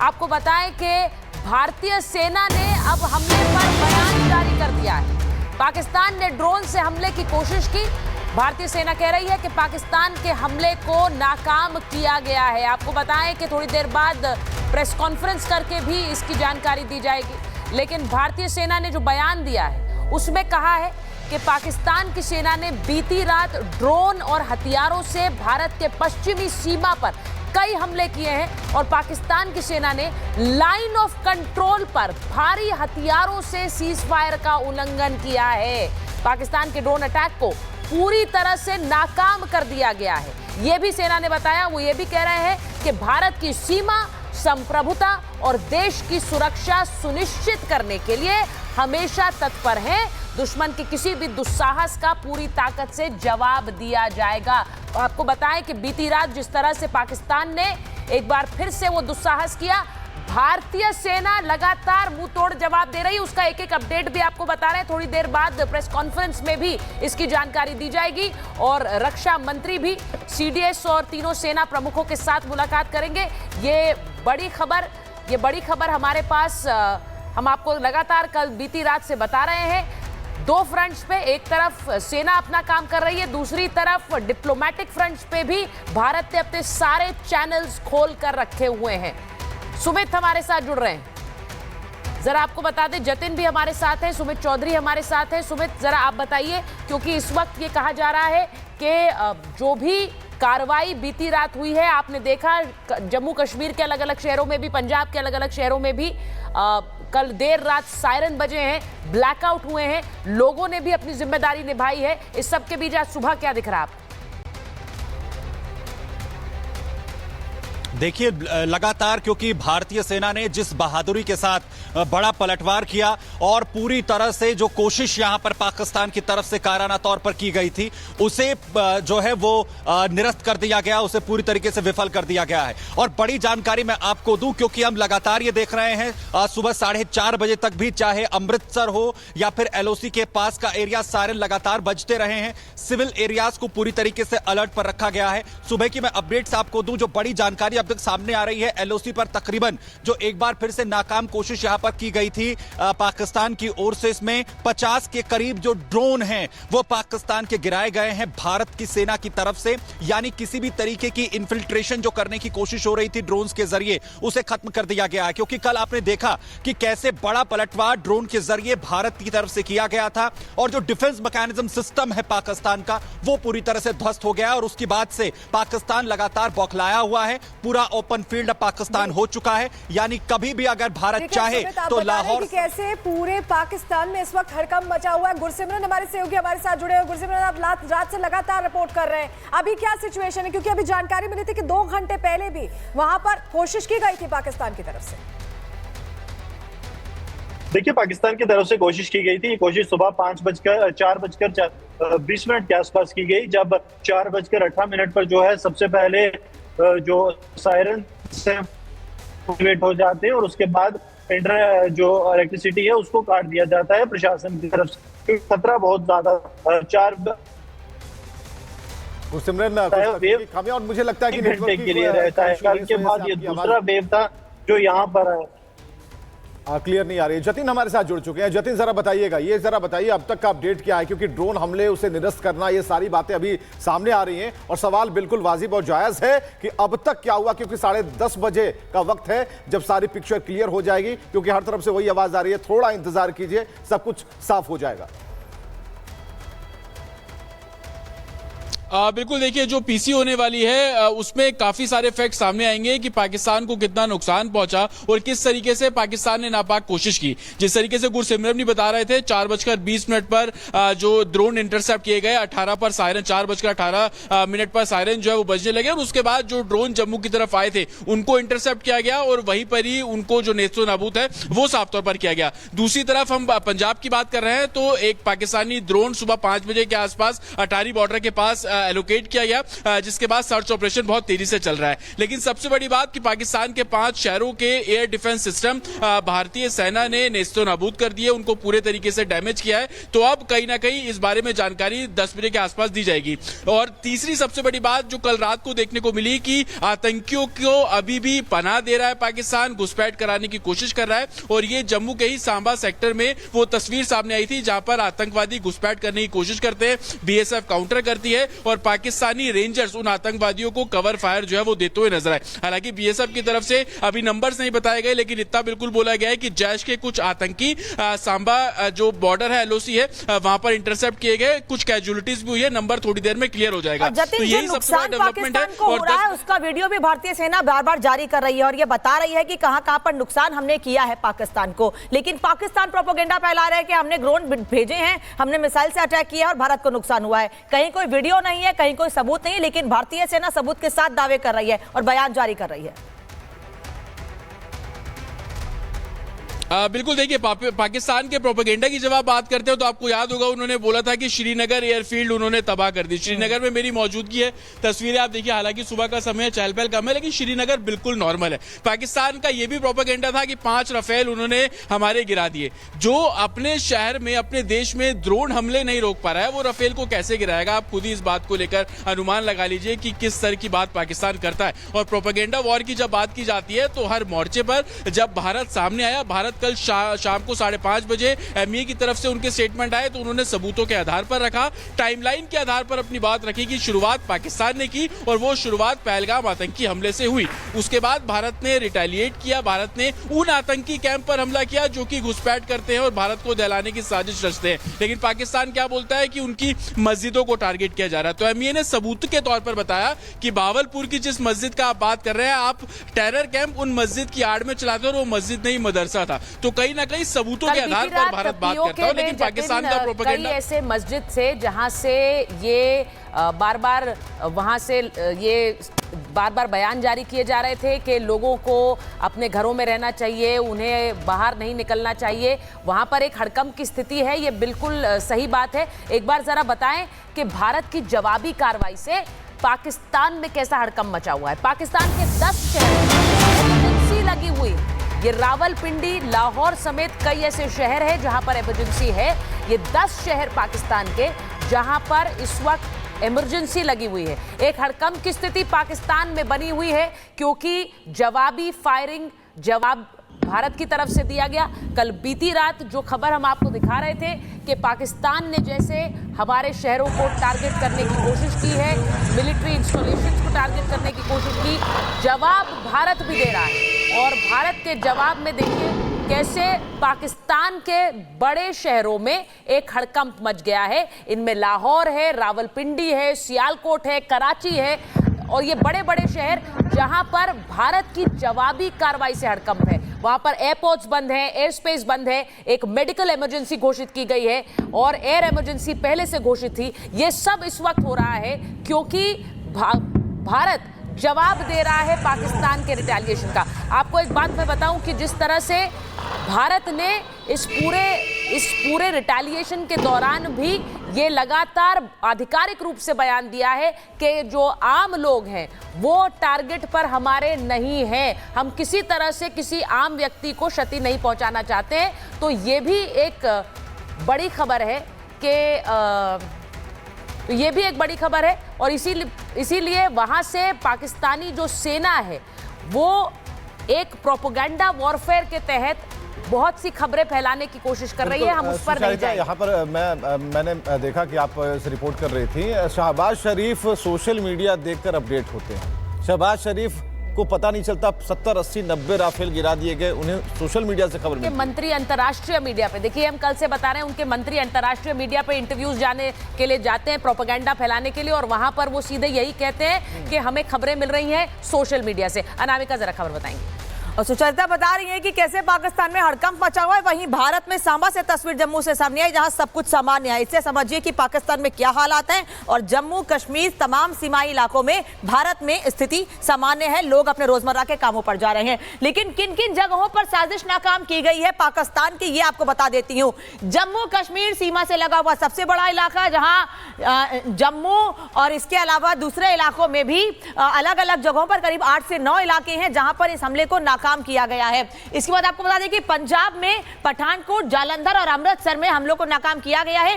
आपको बताएं कि भारतीय सेना ने अब हमले पर बयान जारी कर दिया है। पाकिस्तान ने ड्रोन से हमले की कोशिश की। भारतीय सेना कह रही है कि पाकिस्तान के हमले को नाकाम किया गया है। आपको बताएं कि थोड़ी देर बाद प्रेस कॉन्फ्रेंस करके भी इसकी जानकारी दी जाएगी। लेकिन भारतीय सेना ने जो बयान दिया है उसमें कहा है कि पाकिस्तान की सेना ने बीती रात ड्रोन और हथियारों से भारत के पश्चिमी सीमा पर कई हमले किए हैं और पाकिस्तान की सेना ने लाइन ऑफ कंट्रोल पर भारी हथियारों से सीज फायर का उल्लंघन किया है। पाकिस्तान के ड्रोन अटैक को पूरी तरह से नाकाम कर दिया गया है। यह भी सेना ने बताया। वो ये भी कह रहे हैं कि भारत की सीमा, संप्रभुता और देश की सुरक्षा सुनिश्चित करने के लिए हमेशा तत्पर हैं। दुश्मन के किसी भी दुस्साहस का पूरी ताकत से जवाब दिया जाएगा। आपको बताएं कि बीती रात जिस तरह से पाकिस्तान ने एक बार फिर से वो दुस्साहस किया, भारतीय सेना लगातार मुंह तोड़ जवाब दे रही है। उसका एक एक अपडेट भी आपको बता रहे हैं। थोड़ी देर बाद प्रेस कॉन्फ्रेंस में भी इसकी जानकारी दी जाएगी और रक्षा मंत्री भी सीडीएस और तीनों सेना प्रमुखों के साथ मुलाकात करेंगे। ये बड़ी खबर हमारे पास, हम आपको लगातार कल बीती रात से बता रहे हैं। दो फ्रंट्स पे, एक तरफ सेना अपना काम कर रही है, दूसरी तरफ डिप्लोमेटिक फ्रंट्स पे भी भारत ने अपने सारे चैनल्स खोल कर रखे हुए हैं। सुमित हमारे साथ जुड़ रहे हैं। जरा आपको बता दें, जतिन भी हमारे साथ है, सुमित चौधरी हमारे साथ है। सुमित, जरा आप बताइए, क्योंकि इस वक्त ये कहा जा रहा है कि जो भी कार्रवाई बीती रात हुई है, आपने देखा जम्मू कश्मीर के अलग अलग शहरों में भी, पंजाब के अलग अलग शहरों में भी कल देर रात सायरन बजे हैं, ब्लैकआउट हुए हैं, लोगों ने भी अपनी जिम्मेदारी निभाई है। इस सब के बीच आज सुबह क्या दिख रहा है आपको? देखिए, लगातार क्योंकि भारतीय सेना ने जिस बहादुरी के साथ बड़ा पलटवार किया और पूरी तरह से जो कोशिश यहां पर पाकिस्तान की तरफ से कायराना तौर पर की गई थी, उसे जो है वो निरस्त कर दिया गया, उसे पूरी तरीके से विफल कर दिया गया है। और बड़ी जानकारी मैं आपको दूं, क्योंकि हम लगातार ये देख रहे हैं सुबह 4:30 बजे तक भी, चाहे अमृतसर हो या फिर एलओसी के पास का एरिया, सायरन लगातार बजते रहे हैं। सिविल एरियाज को पूरी तरीके से अलर्ट पर रखा गया है। सुबह की मैं अपडेट्स आपको दूं, जो बड़ी जानकारी तक सामने आ रही है, एलओसी पर तकरीबन जो एक बार फिर से नाकाम कोशिश यहां पर की गई थी पाकिस्तान की ओर से, इसमें 50 के करीब जो ड्रोन हैं वो पाकिस्तान के गिराए गए हैं भारत की सेना की तरफ से। यानी किसी भी तरीके की इन्फिल्ट्रेशन जो करने की कोशिश हो रही थी ड्रोन्स के जरिए, उसे खत्म कर दिया गया है। क्योंकि कल आपने देखा कि कैसे बड़ा पलटवार ड्रोन के जरिए भारत की तरफ से किया गया था और जो डिफेंस मैकेनिज्म सिस्टम है पाकिस्तान का, वो पूरी तरह से ध्वस्त हो गया और उसके बाद से पाकिस्तान लगातार बौखलाया हुआ है। पूरा ओपन फील्ड पाकिस्तान हो चुका है। यानी कभी भी अगर भारत चाहे तो लाहौर, कैसे पूरे पाकिस्तान में इस वक्त हड़कंप मचा हुआ है। गुरसिमरन हमारे सहयोगी हमारे साथ जुड़े हुए। गुरसिमरन, आप रात से लगातार रिपोर्ट कर रहे हैं, अभी क्या सिचुएशन है? क्योंकि अभी जानकारी मिली थी कि 2 घंटे पहले भी वहां पर कोशिश की गई थी पाकिस्तान की तरफ से। देखिए, पाकिस्तान की तरफ से कोशिश की गई थी। ये कोशिश सुबह 4:20 के आसपास की गई, जब 4:18 पर जो है सबसे पहले जो सायरन से एक्टिवेट हो जाते हैं और उसके बाद जो इलेक्ट्रिसिटी है उसको काट दिया जाता है प्रशासन की तरफ से। खतरा बहुत ज्यादा खामी, और मुझे लगता है कि नेटवर्क के लिए रहता है। कल के बाद ये दूसरा वेव था जो यहाँ पर है। क्लियर नहीं आ रही है। जतिन हमारे साथ जुड़ चुके हैं। जतिन, जरा बताइएगा, ये जरा बताइए अब तक का अपडेट क्या है? क्योंकि ड्रोन हमले, उसे निरस्त करना, ये सारी बातें अभी सामने आ रही हैं और सवाल बिल्कुल वाजिब और जायज है कि अब तक क्या हुआ, क्योंकि 10:30 बजे का वक्त है जब सारी पिक्चर क्लियर हो जाएगी। क्योंकि हर तरफ से वही आवाज आ रही है, थोड़ा इंतजार कीजिए, सब कुछ साफ हो जाएगा। बिल्कुल, देखिए जो पीसी होने वाली है उसमें काफी सारे फैक्ट सामने आएंगे कि पाकिस्तान को कितना नुकसान पहुंचा और किस तरीके से पाकिस्तान ने नापाक कोशिश की। जिस तरीके से गुरसिमरन भी बता रहे थे, 4:20 पर जो ड्रोन इंटरसेप्ट किए गए, 18 पर सायरन, 4:18 पर सायरन जो है वो बजने लगे और उसके बाद जो ड्रोन जम्मू की तरफ आए थे उनको इंटरसेप्ट किया गया और वहीं पर ही उनको जो नेस्तो नाबूद है वो साफ तौर पर किया गया। दूसरी तरफ हम पंजाब की बात कर रहे हैं तो एक पाकिस्तानी ड्रोन सुबह 5 बजे के आसपास अटारी बॉर्डर के पास एलोकेट किया गया, जिसके बाद सर्च ऑपरेशन बहुत तेजी से चल रहा है। लेकिन सबसे बड़ी बात कि पाकिस्तान के 5 शहरों के एयर डिफेंस सिस्टम भारतीय सेना ने नेस्तो नाबूद कर दिए, उनको पूरे तरीके से डैमेज किया है। तो अब कहीं ना कहीं इस बारे में जानकारी 10 बजे के आसपास दी जाएगी। और तीसरी सबसे बड़ी बात जो कल रात को देखने को मिली कि आतंकियों को अभी भी पनाह दे रहा है पाकिस्तान, घुसपैठ कराने की कोशिश कर रहा है। और ये जम्मू के ही सांबा सेक्टर में वो तस्वीर सामने आई थी जहां पर आतंकवादी घुसपैठ करने की कोशिश करते हैं, बीएसएफ काउंटर करती है और पाकिस्तानी रेंजर्स उन आतंकवादियों को कवर फायर जो है वो देते हुए नजर आए। हालांकि बीएसएफ की तरफ से अभी नंबर्स नहीं बताए गए, लेकिन इतना बिल्कुल बोला गया है कि जैश के कुछ आतंकी सांबा जो बॉर्डर है, एलओसी है, वहां पर इंटरसेप्ट किए गए, कुछ कैजुअलिटीज भी हुई है। नंबर थोड़ी देर में क्लियर हो जाएगा। तो यही सबसे बड़ा डेवलपमेंट है। और उसका वीडियो भी भारतीय सेना बार बार जारी कर रही है और ये बता रही है कि कहां पर नुकसान हमने किया है पाकिस्तान को। लेकिन पाकिस्तान प्रोपेगेंडा फैला रहा है कि हमने ड्रोन भेजे हैं, हमने मिसाइल से अटैक किया और भारत को नुकसान हुआ है। कहीं कोई वीडियो नहीं है, कहीं कोई सबूत नहीं है, लेकिन भारतीय सेना सबूत के साथ दावे कर रही है और बयान जारी कर रही है। बिल्कुल देखिए, पाकिस्तान के प्रोपेगेंडा की जब आप बात करते हो तो आपको याद होगा उन्होंने बोला था कि श्रीनगर एयरफील्ड उन्होंने तबाह कर दी। श्रीनगर में मेरी मौजूदगी है, तस्वीरें आप देखिए, हालांकि सुबह का समय है, चहल पहल कम है, लेकिन श्रीनगर बिल्कुल नॉर्मल है। पाकिस्तान का यह भी प्रोपेगेंडा था कि 5 राफेल उन्होंने हमारे गिरा दिए। जो अपने शहर में, अपने देश में ड्रोन हमले नहीं रोक पा रहा है, वो राफेल को कैसे गिराएगा? आप खुद ही इस बात को लेकर अनुमान लगा लीजिए कि किस तरह की बात पाकिस्तान करता है। और प्रोपेगेंडा वॉर की जब बात की जाती है तो हर मोर्चे पर जब भारत सामने आया, भारत कल शाम को 5:30 बजे एमईए की तरफ से उनके स्टेटमेंट आए तो उन्होंने सबूतों के आधार पर रखा, टाइमलाइन के आधार पर अपनी बात रखी कि शुरुआत पाकिस्तान ने की और वो शुरुआत पहलगाम आतंकी हमले से हुई। उसके बाद भारत ने रिटेलिएट किया, भारत ने उन आतंकी कैंप पर हमला किया जो कि घुसपैठ करते हैं और भारत को दहलाने की साजिश रचते हैं। लेकिन पाकिस्तान क्या बोलता है कि उनकी मस्जिदों को टारगेट किया जा रहा है। तो एमईए ने सबूत के तौर पर बताया कि भावलपुर की जिस मस्जिद का आप बात कर रहे हैं, आप टेरर कैंप उन मस्जिद की आड़ में चलाते हो और वो मस्जिद नहीं मदरसा था। तो कहीं ना कहीं सबूतों के आधार पर भारत बात करता है। लेकिन पाकिस्तान का प्रोपेगेंडा, कई ऐसे मस्जिद से जहां से ये बार बार वहां से ये बार बार बयान जारी किए जा रहे थे कि लोगों को अपने घरों में रहना चाहिए, उन्हें बाहर नहीं निकलना चाहिए, वहां पर एक हड़कंप की स्थिति है। ये बिल्कुल सही बात है। एक बार जरा बताएं कि भारत की जवाबी कार्रवाई से पाकिस्तान में कैसा हड़कंप मचा हुआ है। पाकिस्तान के 10 शहरों में एमरजेंसी लगी हुई, ये रावलपिंडी, लाहौर समेत कई ऐसे शहर हैं जहां पर इमरजेंसी है। ये 10 शहर पाकिस्तान के जहां पर इस वक्त इमरजेंसी लगी हुई है। एक हड़कंप की स्थिति पाकिस्तान में बनी हुई है क्योंकि जवाबी फायरिंग जवाब भारत की तरफ से दिया गया। कल बीती रात जो खबर हम आपको दिखा रहे थे कि पाकिस्तान ने जैसे हमारे शहरों को टारगेट करने की कोशिश की है, मिलिट्री इंस्टॉलेशंस को टारगेट करने की कोशिश की, जवाब भारत भी दे रहा है। और भारत के जवाब में देखिए कैसे पाकिस्तान के बड़े शहरों में एक हड़कंप मच गया है। इनमें लाहौर है, रावलपिंडी है, सियालकोट है, कराची है और ये बड़े बड़े शहर जहां पर भारत की जवाबी कार्रवाई से हड़कंप है। वहां पर एयरपोर्ट्स बंद हैं, एयर स्पेस बंद है, एक मेडिकल इमरजेंसी घोषित की गई है और एयर इमरजेंसी पहले से घोषित थी। ये सब इस वक्त हो रहा है क्योंकि भारत जवाब दे रहा है पाकिस्तान के रिटेलिएशन का। आपको एक बात मैं बताऊं कि जिस तरह से भारत ने इस पूरे रिटेलिएशन के दौरान भी ये लगातार आधिकारिक रूप से बयान दिया है कि जो आम लोग हैं वो टारगेट पर हमारे नहीं हैं, हम किसी तरह से किसी आम व्यक्ति को क्षति नहीं पहुंचाना चाहते हैं। तो ये भी एक बड़ी खबर है कि तो ये भी एक बड़ी खबर है और इसीलिए वहां से पाकिस्तानी जो सेना है वो एक प्रोपेगेंडा वॉरफेयर के तहत बहुत सी खबरें फैलाने की कोशिश कर रही है। हम उस पर नहीं जाएंगे। यहाँ पर मैंने देखा कि आप रिपोर्ट कर रही थी, शहबाज शरीफ सोशल मीडिया देखकर अपडेट होते हैं। शहबाज शरीफ को पता नहीं चलता 70, 80, 90 राफेल गिरा दिए गए, उन्हें सोशल मीडिया से खबर मिली। मंत्री अंतर्राष्ट्रीय मीडिया पे, देखिए हम कल से बता रहे हैं, उनके मंत्री अंतर्राष्ट्रीय मीडिया पे इंटरव्यूज जाने के लिए जाते हैं प्रोपेगेंडा फैलाने के लिए और वहां पर वो सीधे यही कहते हैं कि हमें खबरें मिल रही हैं सोशल मीडिया से। अनामिका जरा खबर बताएंगे। और सुचरिता बता रही है कि कैसे पाकिस्तान में हड़कंप मचा हुआ है। वहीं भारत में सांबा से तस्वीर जम्मू से सामने आई, जहां सब कुछ सामान्य है। इससे समझिए कि पाकिस्तान में क्या हालात हैं और जम्मू कश्मीर तमाम सीमाई इलाकों में भारत में स्थिति सामान्य है। लोग अपने रोजमर्रा के कामों पर जा रहे हैं, लेकिन किन किन जगहों पर साजिश नाकाम की गई है पाकिस्तान की, ये आपको बता देती हूँ। जम्मू कश्मीर सीमा से लगा हुआ सबसे बड़ा इलाका, जहां जम्मू और इसके अलावा दूसरे इलाकों में भी अलग अलग जगहों पर करीब 8 से 9 इलाके हैं जहां पर इस हमले को नाकाम किया गया है। इसके बाद आपको बता दें कि पंजाब में पठानकोट, जालंधर और अमृतसर में हमलों को नाकाम किया गया है।